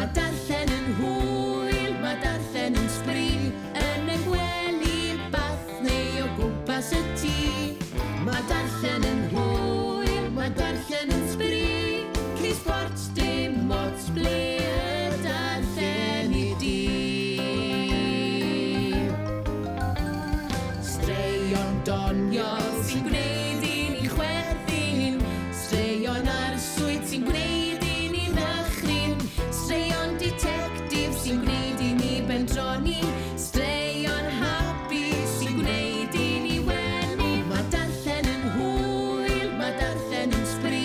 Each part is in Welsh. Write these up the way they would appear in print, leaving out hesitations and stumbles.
Mae darllen yn hwyl, mae darllen yn sbri, yn y gwely bath neu o gwmpas y tŷ. Mae darllen yn hwyl, mae darllen yn sbri, cris sport dim ots ble y darllen i di. Straeon doniol sy'n gwneud i ni chwerthin, straeon arswyd sy'n gwneud i ni ddechryn, straeon detectif sy'n gwneud i ni bendroni, straeon hapus sy'n gwneud i ni wenu. Mae darllen yn hwyl, mae darllen yn sbri,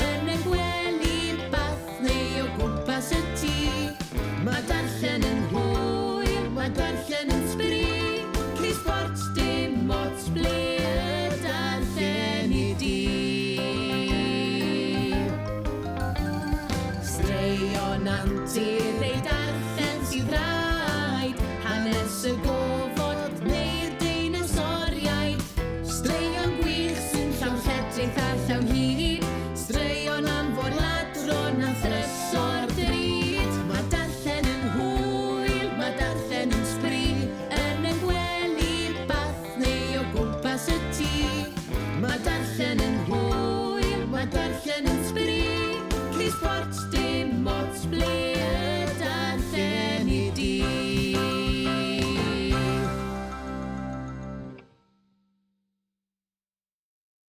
yn y gwely bath neu o gwmpas y tŷ. Mae darllen yn hwyl, mae darllen yn sbri, cris sport dim ots ble y darllen i di. Straeon antur neu darllen sydd rhaid, hanes y gofod neu'r deinosoriaid, straeon gwych sy'n llawn lledrith a llawn hyd, straeon am fwriadron a thresor drud. Mae darllen yn hwyl, mae darllen yn sbri, yn y gwely bath neu o gwmpas y tŷ. Mae darllen yn hwyl, mae darllen yn sbri, cris sport dim ots ble